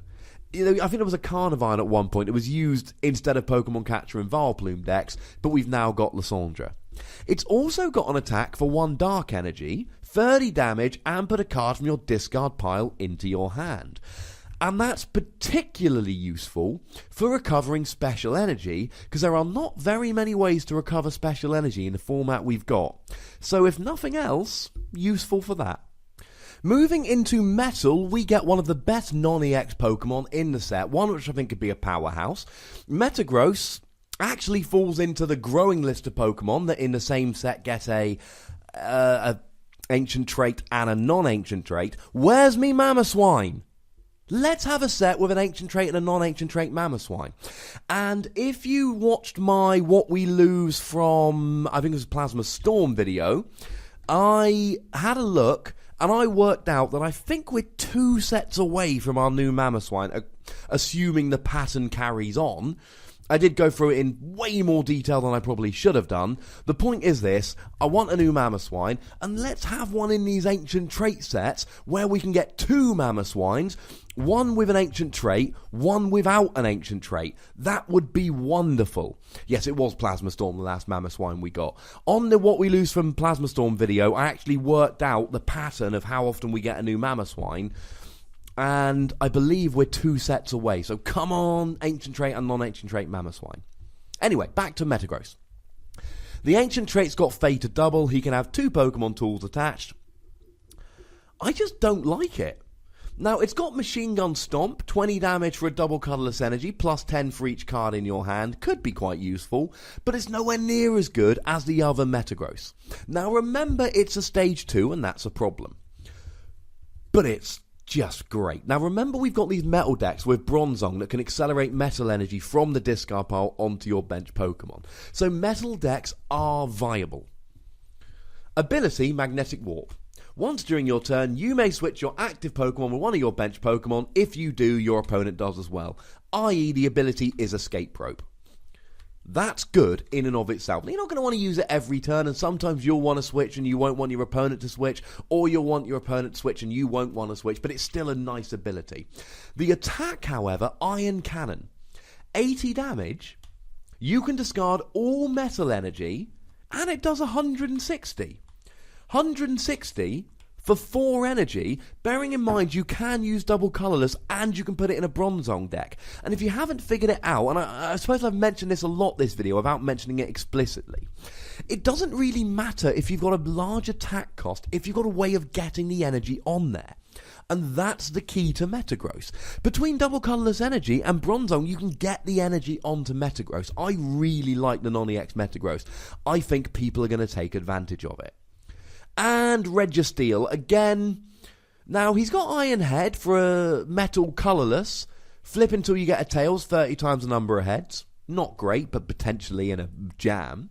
think there was a Carnivine at one point. It was used instead of Pokemon Catcher in Vileplume decks, but we've now got Lysandre. It's also got an attack for 1 Dark Energy, 30 damage, and put a card from your discard pile into your hand. And that's particularly useful for recovering special energy, because there are not very many ways to recover special energy in the format we've got. So if nothing else, useful for that. Moving into Metal, we get one of the best non-EX Pokemon in the set, one which I think could be a powerhouse. Metagross actually falls into the growing list of Pokemon that in the same set get a ancient trait and a non-ancient trait. Where's me Mamoswine? Let's have a set with an ancient trait and a non-ancient trait Mamoswine. And if you watched my What We Lose from, I think it was Plasma Storm video, I had a look and I worked out that I think we're 2 sets away from our new Mamoswine, assuming the pattern carries on. I did go through it in way more detail than I probably should have done. The point is this: I want a new Mamoswine, and let's have one in these ancient trait sets where we can get 2 Mamoswines, one with an ancient trait, one without an ancient trait. That would be wonderful. Yes, it was Plasma Storm, the last Mamoswine we got. On the What We Lose from Plasma Storm video, I actually worked out the pattern of how often we get a new Mamoswine. And I believe we're 2 sets away. So come on, ancient trait and non-ancient trait Mamoswine. Anyway, back to Metagross. The ancient trait's got Fated Double. He can have 2 Pokemon tools attached. I just don't like it. Now, it's got Machine Gun Stomp, 20 damage for a double colourless energy, plus 10 for each card in your hand. Could be quite useful, but it's nowhere near as good as the other Metagross. Now, remember, it's a stage 2, and that's a problem. But it's just great. Now remember, we've got these metal decks with Bronzong that can accelerate metal energy from the discard pile onto your bench Pokemon. So metal decks are viable. Ability, Magnetic Warp. Once during your turn, you may switch your active Pokemon with one of your bench Pokemon. If you do, your opponent does as well. I.e. the ability is Escape Rope. That's good in and of itself. You're not going to want to use it every turn, and sometimes you'll want to switch and you won't want your opponent to switch, or you'll want your opponent to switch and you won't want to switch, but it's still a nice ability. The attack, however, Iron Cannon. 80 damage, you can discard all metal energy, and it does 160. 160 for 4 energy, bearing in mind you can use double colourless and you can put it in a Bronzong deck. And if you haven't figured it out, and I suppose I've mentioned this a lot this video without mentioning it explicitly, it doesn't really matter if you've got a large attack cost, if you've got a way of getting the energy on there. And that's the key to Metagross. Between double colourless energy and Bronzong, you can get the energy onto Metagross. I really like the non-EX Metagross. I think people are going to take advantage of it. And Registeel, again, now he's got Iron Head for a metal colourless, flip until you get a Tails, 30 times the number of heads, not great, but potentially in a jam.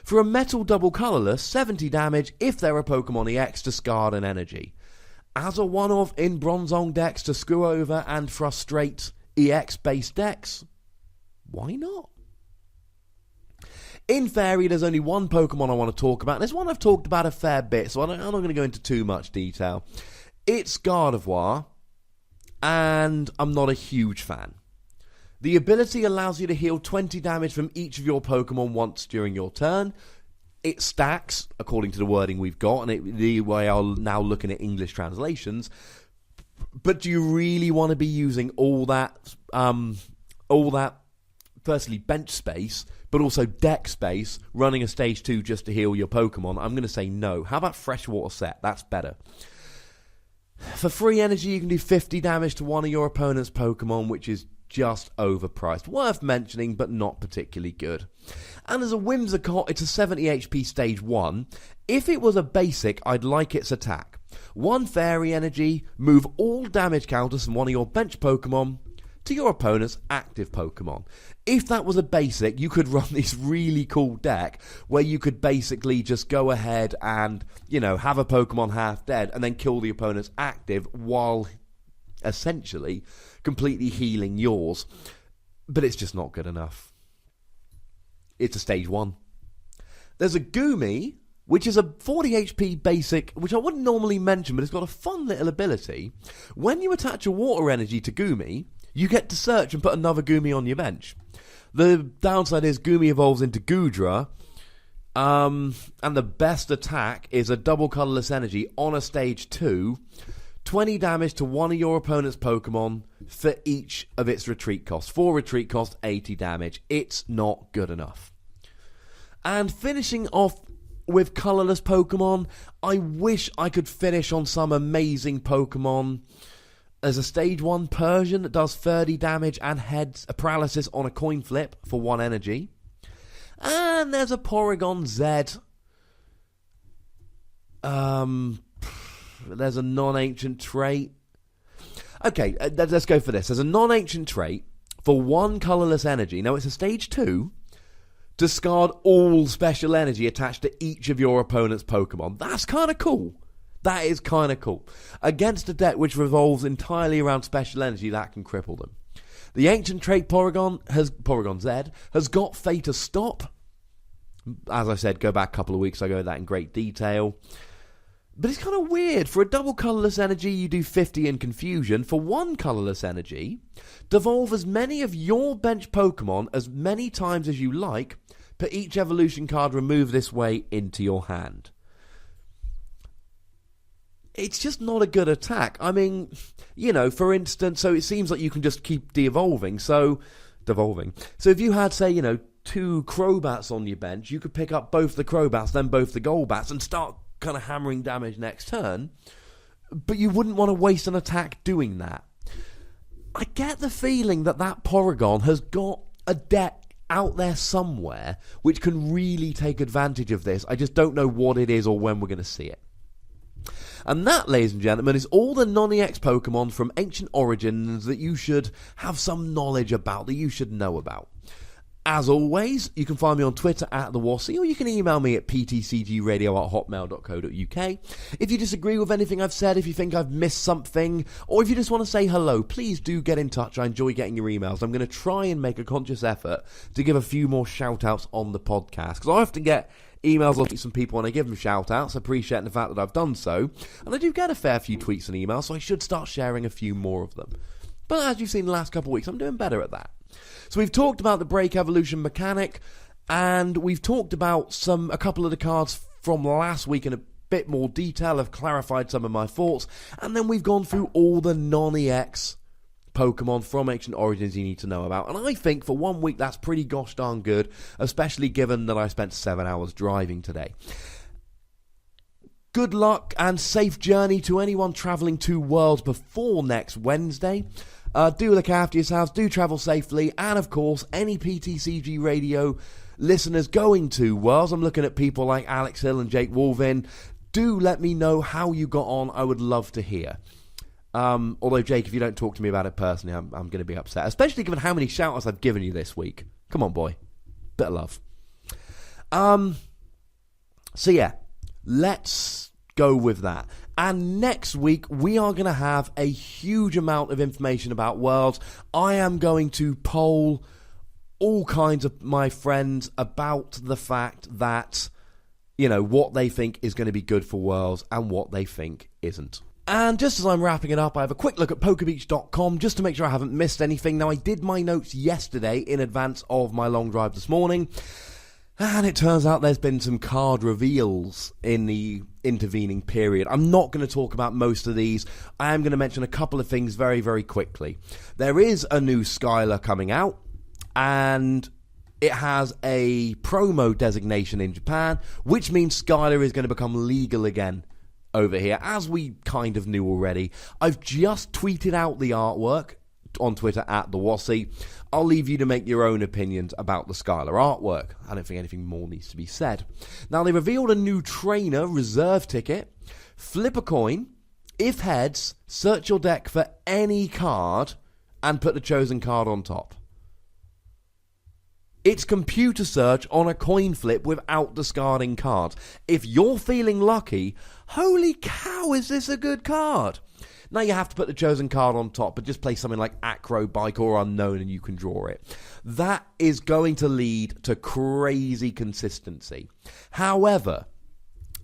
For a metal double colourless, 70 damage, if they're a Pokemon EX, discard an energy. as a one-off in Bronzong decks to screw over and frustrate EX-based decks, why not? In Fairy, there's only one Pokemon I want to talk about, and it's one I've talked about a fair bit, so I'm not going to go into too much detail. It's Gardevoir, and I'm not a huge fan. The ability allows you to heal 20 damage from each of your Pokemon once during your turn. It stacks, according to the wording we've got, and the way I'll now looking at English translations. But do you really want to be using all that, firstly, bench space, but also deck space, running a Stage 2 just to heal your Pokemon? I'm going to say no. How about Freshwater Set? That's better. For free energy, you can do 50 damage to one of your opponent's Pokemon, which is just overpriced. Worth mentioning, but not particularly good. And as a Whimsicott, it's a 70 HP Stage 1. If it was a basic, I'd like its attack. 1 Fairy Energy, move all damage counters from one of your bench Pokemon to your opponent's active Pokemon. If that was a basic, you could run this really cool deck where you could basically just go ahead and, have a Pokemon half dead and then kill the opponent's active while essentially completely healing yours. But it's just not good enough. It's a Stage 1. There's a Goomy, which is a 40 HP basic, which I wouldn't normally mention, but it's got a fun little ability. When you attach a water energy to Goomy, you get to search and put another Goomy on your bench. The downside is Goomy evolves into Goodra, and the best attack is a double colourless energy on a Stage 2, 20 damage to one of your opponent's Pokemon for each of its retreat costs. 4 retreat cost, 80 damage. It's not good enough. And finishing off with colourless Pokemon, I wish I could finish on some amazing Pokemon. There's a Stage 1 Persian that does 30 damage and heads a paralysis on a coin flip for 1 energy. And there's a Porygon Z. There's a non-ancient trait. Okay, let's go for this. There's a non-ancient trait for 1 colourless energy. Now, it's a Stage 2. Discard all special energy attached to each of your opponent's Pokemon. That's kind of cool. That is kind of cool. Against a deck which revolves entirely around special energy, that can cripple them. The ancient trait Porygon Z has got Fate to Stop. As I said, go back a couple of weeks, I go into that in great detail. But it's kind of weird. For a double colourless energy, you do 50 in Confusion. For 1 colourless energy, devolve as many of your bench Pokemon as many times as you like. Put each evolution card removed this way into your hand. It's just not a good attack. I mean, for instance, so it seems like you can just keep devolving. So if you had, say, 2 Crobats on your bench, you could pick up both the Crobats, then both the Golbats, and start kind of hammering damage next turn. But you wouldn't want to waste an attack doing that. I get the feeling that Porygon has got a deck out there somewhere which can really take advantage of this. I just don't know what it is or when we're going to see it. And that, ladies and gentlemen, is all the non-EX Pokemon from Ancient Origins that you should have some knowledge about, that you should know about. As always, you can find me on Twitter @TheWassy, or you can email me at ptcgradio@hotmail.co.uk. If you disagree with anything I've said, if you think I've missed something, or if you just want to say hello, please do get in touch. I enjoy getting your emails. I'm going to try and make a conscious effort to give a few more shout-outs on the podcast, because I often get emails off some people and I give them shout-outs, appreciating the fact that I've done so. And I do get a fair few tweets and emails, so I should start sharing a few more of them. But as you've seen the last couple of weeks, I'm doing better at that. So we've talked about the break evolution mechanic, and we've talked about a couple of the cards from last week in a bit more detail. I've clarified some of my thoughts, and then we've gone through all the non-EX Pokemon from Ancient Origins you need to know about. And I think for 1 week that's pretty gosh darn good, especially given that I spent 7 hours driving today. Good luck and safe journey to anyone travelling to Worlds before next Wednesday. Do look after yourselves, do travel safely, and of course, any PTCG Radio listeners going to Worlds, I'm looking at people like Alex Hill and Jake Wolvin, do let me know how you got on. I would love to hear. Although, Jake, if you don't talk to me about it personally, I'm going to be upset, especially given how many shout-outs I've given you this week. Come on, boy. Bit of love. So, yeah, let's go with that. And next week, we are going to have a huge amount of information about Worlds. I am going to poll all kinds of my friends about the fact that, what they think is going to be good for Worlds and what they think isn't. And just as I'm wrapping it up, I have a quick look at pokebeach.com just to make sure I haven't missed anything. Now, I did my notes yesterday in advance of my long drive this morning, and it turns out there's been some card reveals in the intervening period. I'm not going to talk about most of these. I am going to mention a couple of things very, very quickly. There is a new Skylar coming out, and it has a promo designation in Japan, which means Skylar is going to become legal again over here, as we kind of knew already. I've just tweeted out the artwork on Twitter at the Wassy. I'll leave you to make your own opinions about the Skylar artwork. I don't think anything more needs to be said. Now, they revealed a new trainer reserve ticket. Flip a coin. If heads, search your deck for any card and put the chosen card on top. It's computer search on a coin flip without discarding cards. If you're feeling lucky, holy cow, is this a good card? Now you have to put the chosen card on top, but just play something like Acro, Bike, or Unknown and you can draw it. That is going to lead to crazy consistency. However,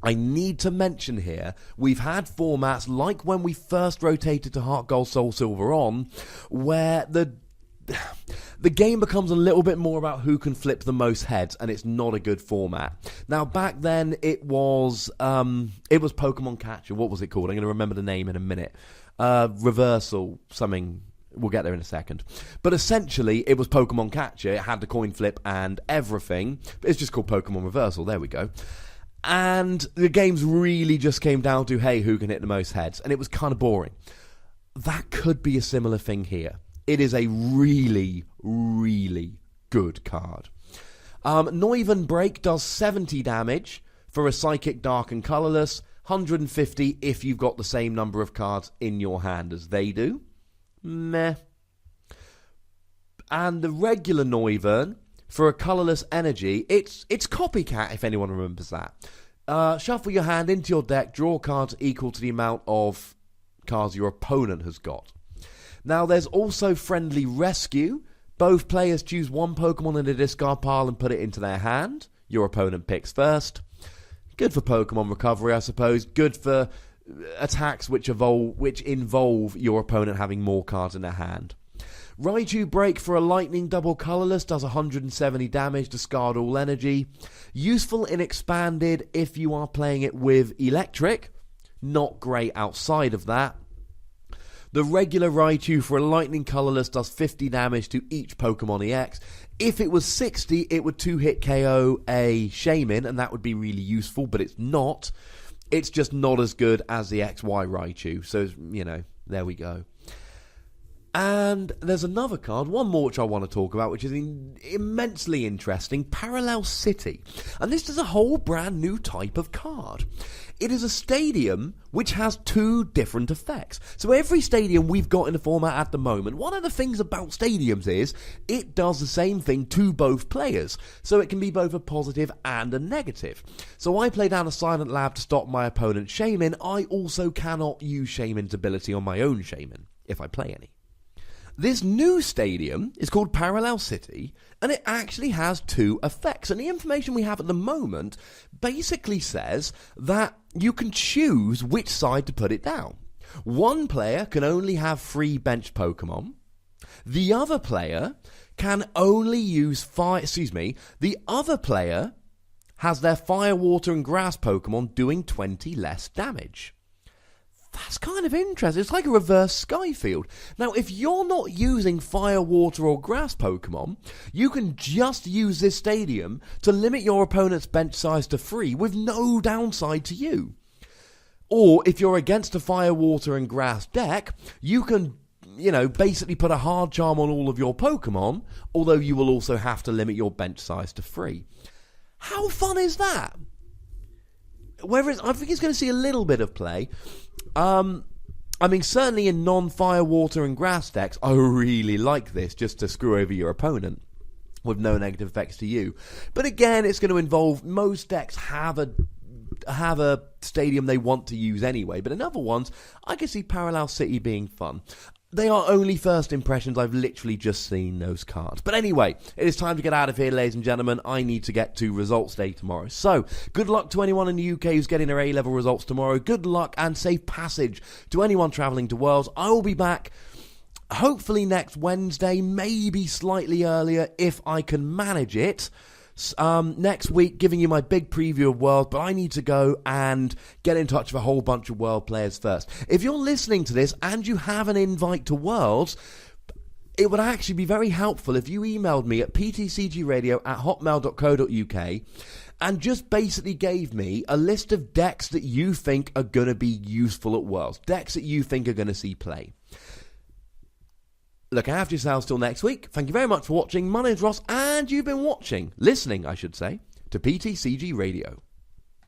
I need to mention here, we've had formats like when we first rotated to Heart Gold, Soul Silver on, where the game becomes a little bit more about who can flip the most heads, and it's not a good format. Now, back then, it was Pokemon Catcher. What was it called? I'm going to remember the name in a minute. Reversal, something. We'll get there in a second. But essentially, it was Pokemon Catcher. It had the coin flip and everything. It's just called Pokemon Reversal. There we go. And the games really just came down to, hey, who can hit the most heads? And it was kind of boring. That could be a similar thing here. It is a really, really good card. Neuven Break does 70 damage for a Psychic, Dark and Colourless. 150 if you've got the same number of cards in your hand as they do. Meh. And the regular Neuven, for a Colourless Energy, it's Copycat, if anyone remembers that. Shuffle your hand into your deck, draw cards equal to the amount of cards your opponent has got. Now, there's also Friendly Rescue. Both players choose one Pokemon in the discard pile and put it into their hand. Your opponent picks first. Good for Pokemon recovery, I suppose. Good for attacks which involve your opponent having more cards in their hand. Raichu Break for a Lightning Double Colourless does 170 damage, discard all energy. Useful in Expanded if you are playing it with Electric. Not great outside of that. The regular Raichu for a Lightning Colourless does 50 damage to each Pokemon EX. If it was 60, it would 2-hit KO a Shaymin, and that would be really useful, but it's not. It's just not as good as the XY Raichu, so, there we go. And there's another card, one more which I want to talk about, which is immensely interesting, Parallel City. And this is a whole brand new type of card. It is a stadium which has two different effects. So every stadium we've got in the format at the moment, one of the things about stadiums is it does the same thing to both players. So it can be both a positive and a negative. So I play down a Silent Lab to stop my opponent's Shaymin. I also cannot use Shaymin's ability on my own Shaymin, if I play any. This new stadium is called Parallel City, and it actually has two effects. And the information we have at the moment basically says that you can choose which side to put it down. One player can only have 3 bench Pokemon. The other player can only use the other player has their Fire, Water, and Grass Pokemon doing 20 less damage. That's kind of interesting. It's like a reverse Skyfield. Now, if you're not using Fire, Water, or Grass Pokemon, you can just use this stadium to limit your opponent's bench size to 3 with no downside to you. Or, if you're against a Fire, Water, and Grass deck, you can, basically put a hard charm on all of your Pokemon, although you will also have to limit your bench size to 3. How fun is that? I think it's going to see a little bit of play. Certainly in non-Fire, Water, and Grass decks, I really like this, just to screw over your opponent with no negative effects to you. But again, it's going to involve, most decks have a have a stadium they want to use anyway, but in other ones, I can see Parallel City being fun. They are only first impressions. I've literally just seen those cards. But anyway, it is time to get out of here, ladies and gentlemen. I need to get to results day tomorrow. So, good luck to anyone in the UK who's getting their A-level results tomorrow. Good luck and safe passage to anyone travelling to Worlds. I will be back hopefully next Wednesday, maybe slightly earlier if I can manage it. Next week, giving you my big preview of World, but I need to go and get in touch with a whole bunch of World players first. If you're listening to this and you have an invite to Worlds, it would actually be very helpful if you emailed me at ptcgradio@hotmail.co.uk and just basically gave me a list of decks that you think are going to be useful at Worlds, decks that you think are going to see play. Look after yourselves till next week. Thank you very much for watching. My name's Ross, and you've been listening, I should say, to PTCG Radio.